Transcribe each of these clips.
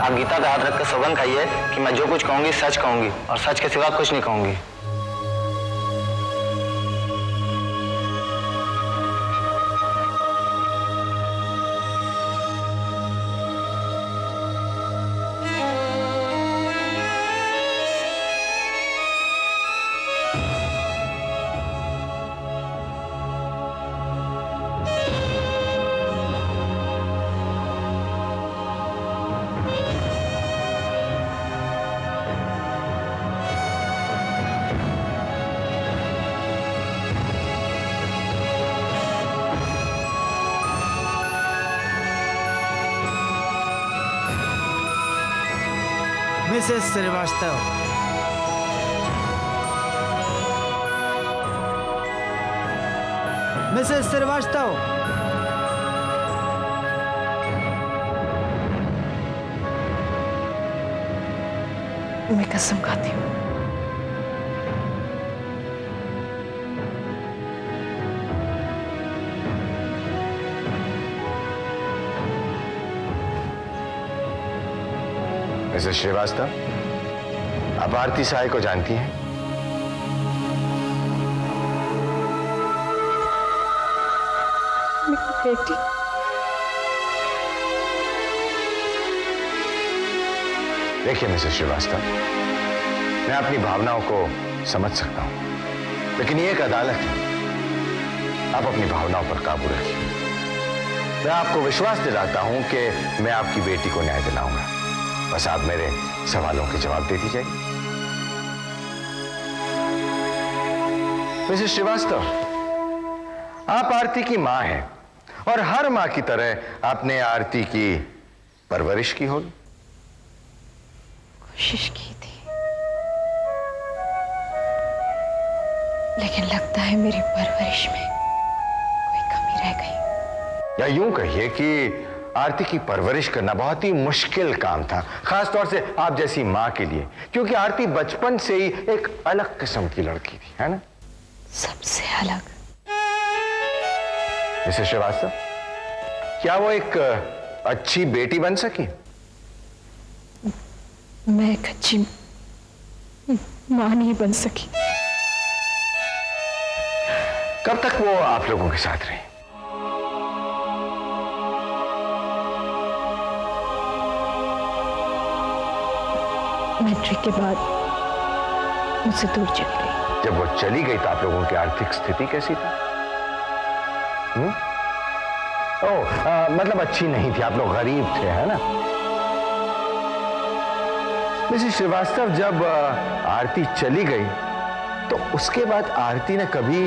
आप गीता का हाथ रखकर सौगंध खाइए कि मैं जो कुछ कहूंगी सच कहूंगी और सच के सिवा कुछ नहीं कहूंगी। मिसेस श्रीवास्तव, मिसेस श्रीवास्तव, मैं कसम खाती हूँ। मिसेस श्रीवास्तव, आप आरती साय को जानती हैं? बेटी, देखिए मिसेस श्रीवास्तव, मैं अपनी भावनाओं को समझ सकता हूं, लेकिन ये एक अदालत है। आप अपनी भावनाओं पर काबू रखिए। मैं आपको विश्वास दिलाता हूं कि मैं आपकी बेटी को न्याय दिलाऊंगा। बस आप मेरे सवालों के जवाब दे दीजिए। मिसेस श्रीवास्तव, आप आरती की मां हैं और हर मां की तरह आपने आरती की परवरिश की होगी। कोशिश की थी, लेकिन लगता है मेरी परवरिश में कोई कमी रह गई। या यूं कहिए कि आरती की परवरिश करना बहुत ही मुश्किल काम था, खासतौर से आप जैसी मां के लिए, क्योंकि आरती बचपन से ही एक अलग किस्म की लड़की थी, है ना? सबसे अलग। मिसेस श्रीवास्तव, क्या वो एक अच्छी बेटी बन सकी? मैं एक अच्छी मां नहीं बन सकी। कब तक वो आप लोगों के साथ रही? मैट्रिक के बाद मुझसे दूर चली गई। जब वो चली गई तो आप लोगों की आर्थिक स्थिति कैसी थी? मतलब अच्छी नहीं थी, आप लोग गरीब थे, है ना? मिसेस श्रीवास्तव, जब आरती चली गई तो उसके बाद आरती ने कभी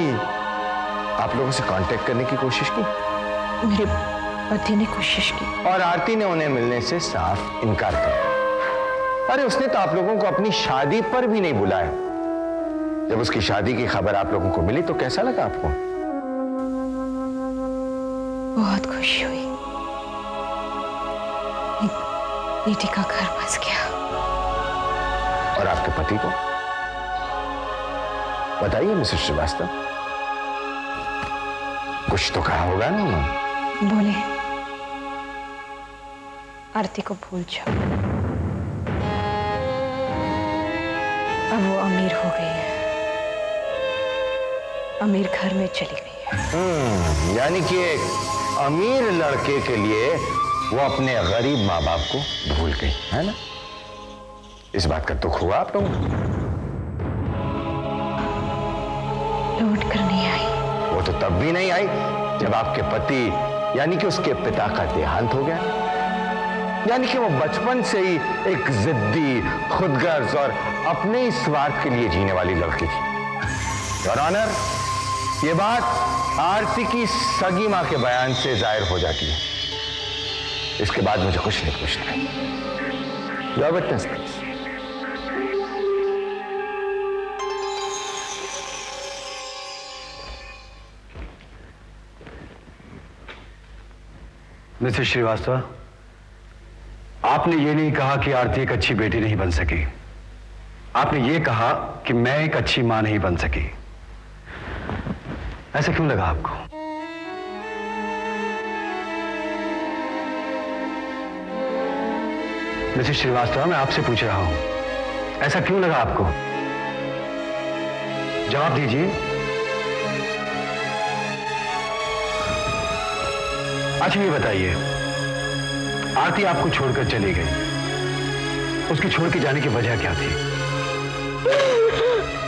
आप लोगों से कांटेक्ट करने की कोशिश की? मेरे पति ने कोशिश की और आरती ने उन्हें मिलने से साफ इनकार कर दिया। अरे उसने तो आप लोगों को अपनी शादी पर भी नहीं बुलाया। जब उसकी शादी की खबर आप लोगों को मिली तो कैसा लगा आपको? बहुत खुशी हुई। एक बेटी का घर बस गया। और आपके पति को बताइए मिसेस श्रीवास्तव, कुछ तो कहा होगा ना उन्होंने? बोले, आरती को भूल जाओ, अब वो अमीर हो गई है, अमीर घर में चली गई है। यानी कि एक अमीर लड़के के लिए वो अपने गरीब माँ बाप को भूल गई, है ना? इस बात का दुख हुआ आप लोगों को? लौट कर नहीं आई। वो तो तब भी नहीं आई जब आपके पति यानी कि उसके पिता का देहांत हो गया। यानी कि वो बचपन से ही एक जिद्दी, खुदगर्ज और अपने ही स्वार्थ के लिए जीने वाली लड़की थी। योर ऑनर, ये बात आरती की सगी मां के बयान से जाहिर हो जाती है। इसके बाद मुझे कुछ नहीं पूछना है। Your witness please. Mrs Srivastava, आपने ये नहीं कहा कि आरती एक अच्छी बेटी नहीं बन सकी। आपने ये कहा कि मैं एक अच्छी मां नहीं बन सकी। ऐसा क्यों लगा आपको? मिसेस श्रीवास्तव, मैं आपसे पूछ रहा हूं, ऐसा क्यों लगा आपको? जवाब दीजिए। अच्छा ये बताइए, आरती आपको छोड़कर चली गई, उसकी छोड़ के जाने की वजह क्या थी?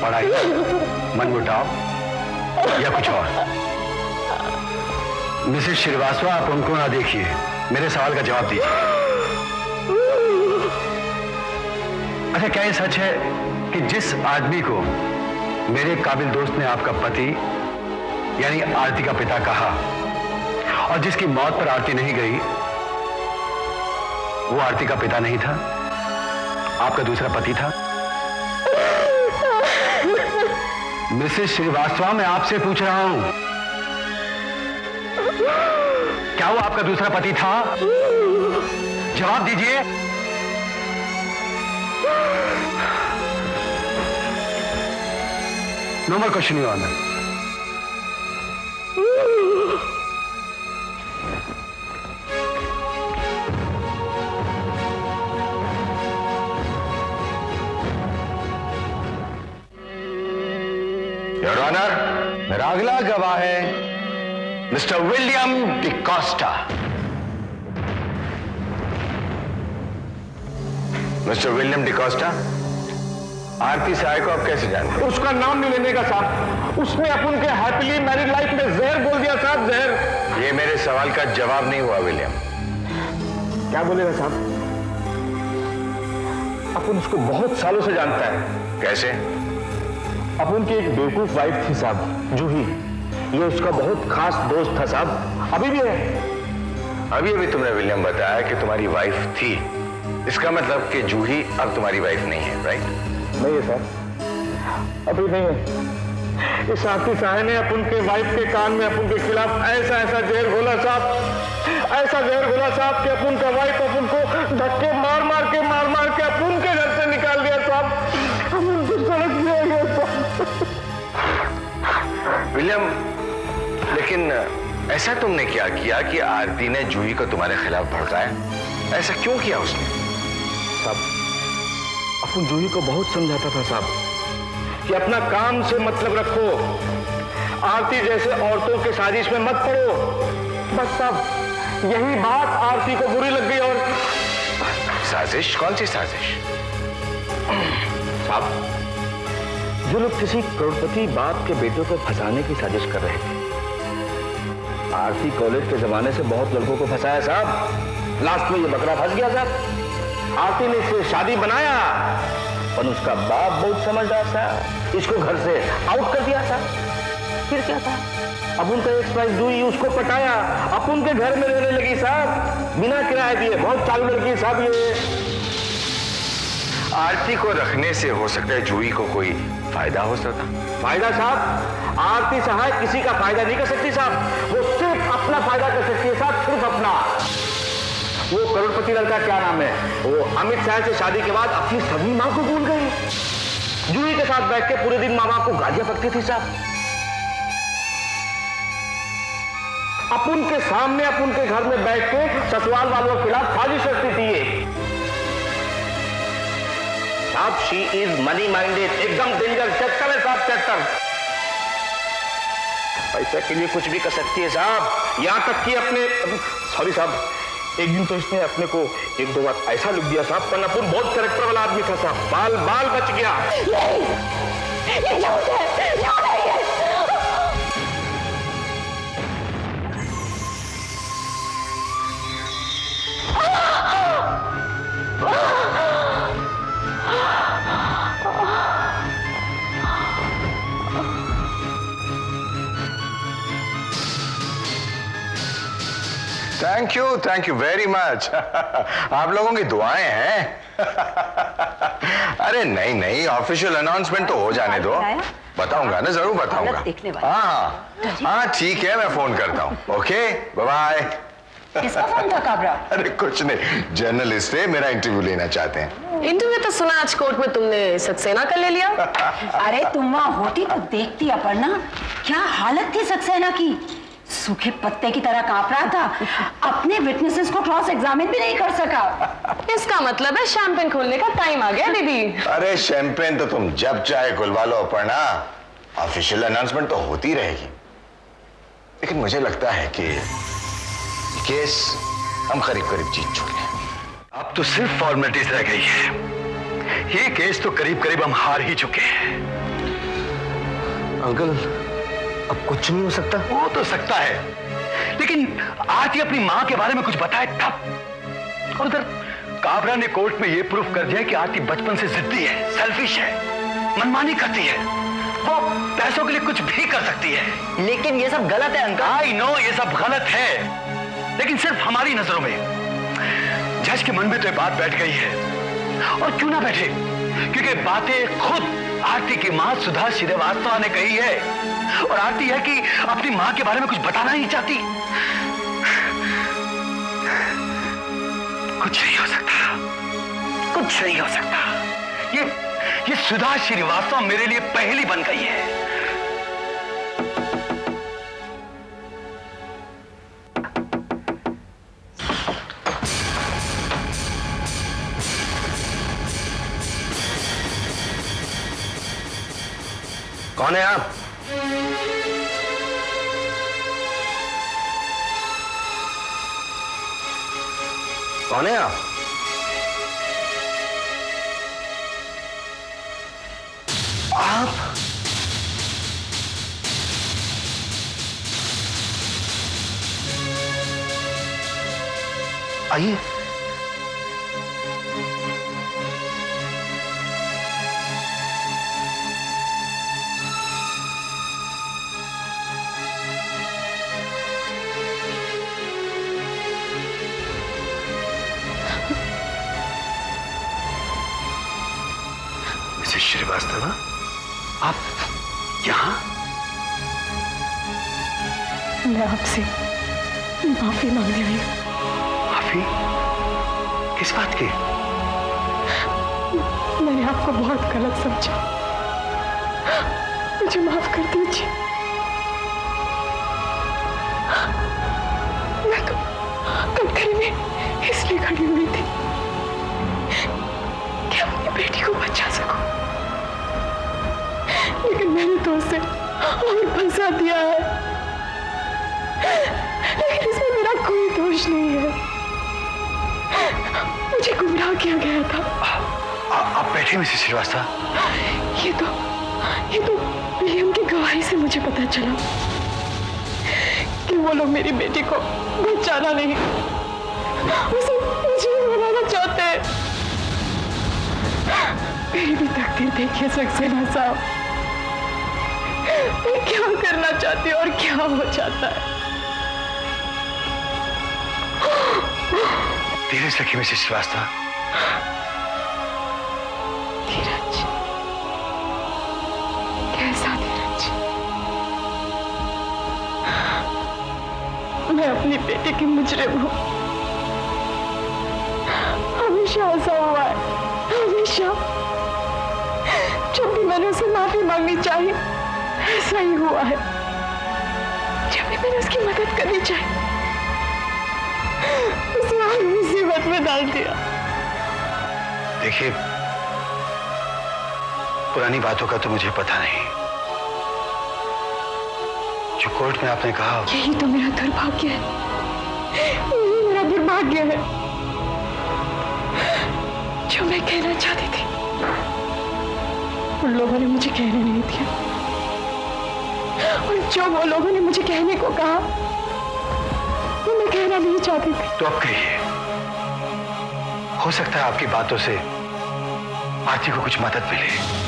पढ़ाई, मनमुटाव या कुछ और? मिसेस श्रीवास्तव, आप उनको ना देखिए, मेरे सवाल का जवाब दीजिए। अच्छा, क्या ये सच है कि जिस आदमी को मेरे काबिल दोस्त ने आपका पति यानी आरती का पिता कहा और जिसकी मौत पर आरती नहीं गई, वो आरती का पिता नहीं था, आपका दूसरा पति था? मिसेस श्रीवास्तव, मैं आपसे पूछ रहा हूं, क्या वो आपका दूसरा पति था? जवाब दीजिए। No more question, your honour. Your honour, मेरा अगला गवाह है mister William D'Costa. Mister William D'Costa, Aarti Sai को आप कैसे जानते हैं? उसका नाम नहीं लेने का साहब, उसने अपन के हैप्पीली मैरिड लाइफ में जहर बोल दिया साहब, जहर। ये मेरे सवाल का जवाब नहीं हुआ विलियम। क्या बोलेगा साहब? अपन उसको बहुत सालों से जानता है। कैसे? अपन की एक बेवकूफ वाइफ थी साहब, जूही। ये उसका बहुत खास दोस्त था साहब, अभी भी है। अभी अभी तुमने विलियम बताया कि तुम्हारी वाइफ थी, इसका मतलब कि जूही अब तुम्हारी वाइफ नहीं है, राइट? नहीं है साहब, अभी नहीं है। इस आरती साहब ने अपन के वाइफ के कान में अपन के खिलाफ ऐसा ऐसा जहर घोला साहब, ऐसा जहर घोला साहब कि अपन का वाइफ अपन को धक्के मार मार के अपन के घर से निकाल दिया साहब, अपन को सड़क दिया गया साहब। विलियम, लेकिन ऐसा तुमने क्या किया कि आरती ने जूही को तुम्हारे खिलाफ भड़काया? ऐसा क्यों किया उसने? साहब, अपन जूही को बहुत समझाता था साहब कि अपना काम से मतलब रखो, आरती जैसे औरतों के साजिश में मत पड़ो। बस साहब, यही बात आरती को बुरी लग गई। और साजिश? कौन सी साजिश? साहब, जो लोग किसी करोड़पति बाप के बेटों को फंसाने की साजिश कर रहे थे, आरती कॉलेज के जमाने से बहुत लड़कों को फंसाया साहब। लास्ट में ये बकरा फंस गया साहब। आरती ने इसे शादी बनाया, पर उसका बाप बहुत समझदार था, इसको घर से आउट कर दिया था। फिर क्या था, अब उनका एक प्राइस जूही उसको पटाया, अब उनके घर में रहने लगी साहब, बिना किराए दिए। बहुत चालू लड़की साहब ये। आरती को रखने से हो सकता है जूही को कोई फायदा हो सकता। फायदा साहब, आरती सहाय किसी का फायदा नहीं कर सकती साहब, वो सिर्फ अपना फायदा कर सकती है साहब, सिर्फ अपना। वो करोड़पति लड़का क्या नाम है, वो अमित शाह से शादी के बाद अपनी सभी मां को भूल गई। जूही के साथ बैठ के पूरे दिन मां बाप को गालियां पकती थी साहब। अपन के सामने अपन के घर में बैठ के ससुराल वालों के खिलाफ साजिश करती थी ये साहब। शी इज मनी माइंडेड, एकदम डेंजर, चक्कर है साहब, चक्कर। पैसे के लिए कुछ भी कर सकती है साहब, यहां तक कि अपने, सॉरी साहब, एक दिन तो इसने अपने को एक दो बार ऐसा लुक दिया साहब, पर अपन बहुत कैरेक्टर वाला आदमी था साहब, बाल बाल बच गया। ये झूठ है, झूठ है ये। Thank you very much. आप लोगों की दुआएं हैं। अरे नहीं नहीं, ऑफिशियल अनाउंसमेंट तो हो जाने दो। बताऊंगा ना, जरूर बताऊंगा। हाँ ठीक है, मैं फोन करता हूँ। Okay, bye bye. किसका फोन था काबरा? अरे कुछ नहीं, जर्नलिस्ट है, मेरा इंटरव्यू लेना चाहते हैं। इंटरव्यू तो सुना आज कोर्ट में तुमने सक्सेना का ले लिया। अरे तुम वहां होती तो देखती अपर्णा, क्या हालत थी सक्सेना की। सूखे पत्ते की तरह कांप रहा था, अपने विटनेसेस को क्रॉस एग्जामिन भी नहीं कर सका। इसका मतलब है शैंपेन खोलने का टाइम आ गया दीदी। अरे शैंपेन तो तुम जब चाहे खुलवा लो अपर्णा, ऑफिशियल अनाउंसमेंट तो होती रहेगी। लेकिन मुझे लगता है कि केस हम करीब करीब जीत चुके हैं। अब तो सिर्फ फॉर्मेलिटीज रह गई है। ये केस तो करीब करीब हम हार ही चुके हैं। अंकल अब कुछ नहीं हो सकता। वो तो सकता है, लेकिन आरती अपनी मां के बारे में कुछ बताए तब। और उधर काबरा ने कोर्ट में ये प्रूफ कर दिया कि आरती बचपन से जिद्दी है, सेल्फिश है, मनमानी करती है, वो पैसों के लिए कुछ भी कर सकती है। लेकिन ये सब गलत है अंकल। आई नो ये सब गलत है, लेकिन सिर्फ हमारी नजरों में। जज के मन में तो ये बात बैठ गई है, और क्यों ना बैठे, क्योंकि बातें खुद आरती की मां सुधा श्रीवास्तव ने कही है। और आरती है कि अपनी मां के बारे में कुछ बताना नहीं चाहती। कुछ नहीं हो सकता, कुछ नहीं हो सकता। ये सुधा श्रीवास्तव मेरे लिए पहेली बन गई है। कौन है आप? कौन है आप? आप आइए। मिसेस श्रीवास्तव, आप यहां? मैं आपसे माफी मांगने आई हूँ। माफी? किस बात की? मैंने आपको बहुत गलत समझा, मुझे माफ कर दीजिए। मैं तो कटघरे में इसलिए खड़ी हुई थी कि अपनी बेटी को बचा सकूं, लेकिन मैंने तो उसे और फंसा दिया है। लेकिन इसमें मेरा कोई दोष नहीं है, मुझे गुमराह किया गया था। आप बैठे मिसेस श्रीवास्तव। ये तो विलियम की गवाही से मुझे पता चला कि वो लोग मेरी बेटी को बचाना नहीं, उसे जीवित बनाना चाहते हैं। मेरी भी तकदीर देखिए सक्सेना साहब, मैं क्या करना चाहती हूँ और क्या हो जाता है। धीरज रखिए मिसेस श्रीवास्तव। धीरज? कैसा धीरज? मैं अपनी बेटी की मुजरिम हूँ, हमेशा ऐसा हुआ है, हमेशा। जब भी मैंने उसे माफी मांगनी चाहिए ऐसा ही हुआ है, जब भी मैंने उसकी मदद करनी चाहिए उसे और मुसीबत में डाल दिया। देखिए, पुरानी बातों का तो मुझे पता नहीं। जो कोर्ट में आपने कहा, यही तो मेरा दुर्भाग्य है, यही मेरा दुर्भाग्य है। जो मैं कहना चाहती थी उन लोगों ने मुझे कहने नहीं दिया, और जो वो लोगों ने मुझे कहने को कहा वो मैं कहना नहीं चाहती थी। तो अब कहिए, हो सकता है आपकी बातों से आरती को कुछ मदद मिले।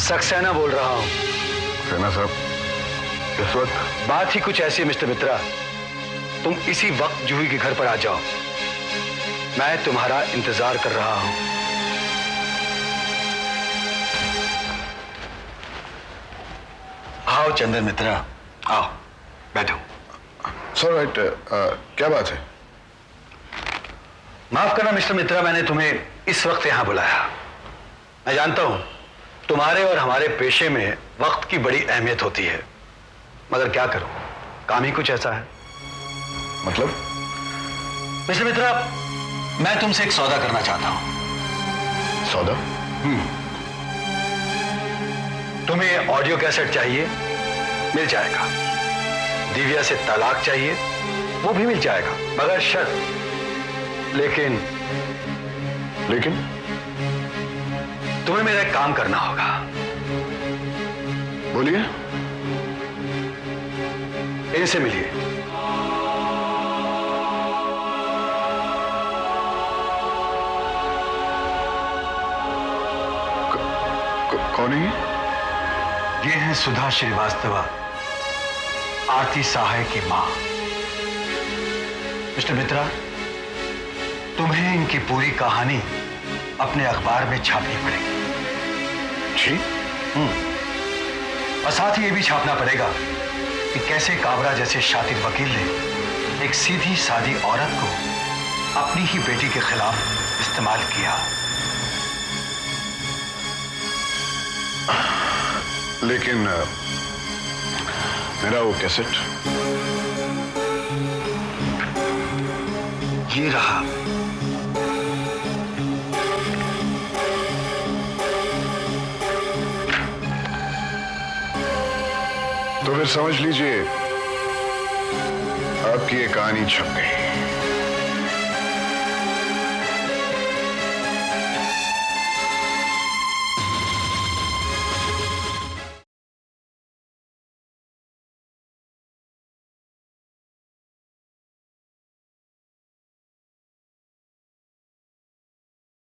सक्सेना बोल रहा हूं। सेना साहब, इस वक्त बात ही कुछ ऐसी है मिस्टर मित्रा, तुम इसी वक्त जूही के घर पर आ जाओ, मैं तुम्हारा इंतजार कर रहा हूं। आओ चंदन मित्रा, आओ बैठो। That's alright. क्या बात है? माफ करना मिस्टर मित्रा, मैंने तुम्हें इस वक्त यहां बुलाया। मैं जानता हूं तुम्हारे और हमारे पेशे में वक्त की बड़ी अहमियत होती है, मगर क्या करूं, काम ही कुछ ऐसा है। मतलब? मिस्टर मित्रा, मैं तुमसे एक सौदा करना चाहता हूं। सौदा? तुम्हें ऑडियो कैसेट चाहिए, मिल जाएगा। दिव्या से तलाक चाहिए, वो भी मिल जाएगा, मगर शर्त। लेकिन तुम्हें मेरा एक काम करना होगा। बोलिए। इनसे मिलिए। कौन है ये हैं सुधा श्रीवास्तव, आरती सहाय की मां। मिस्टर मित्रा, तुम्हें इनकी पूरी कहानी अपने अखबार में छापनी पड़ेगी। जी? और साथ ही ये भी छापना पड़ेगा कि कैसे काबरा जैसे शातिर वकील ने एक सीधी सादी औरत को अपनी ही बेटी के खिलाफ इस्तेमाल किया। लेकिन मेरा वो कैसेट? ये रहा। तो फिर समझ लीजिए आपकी ये कहानी छप गई।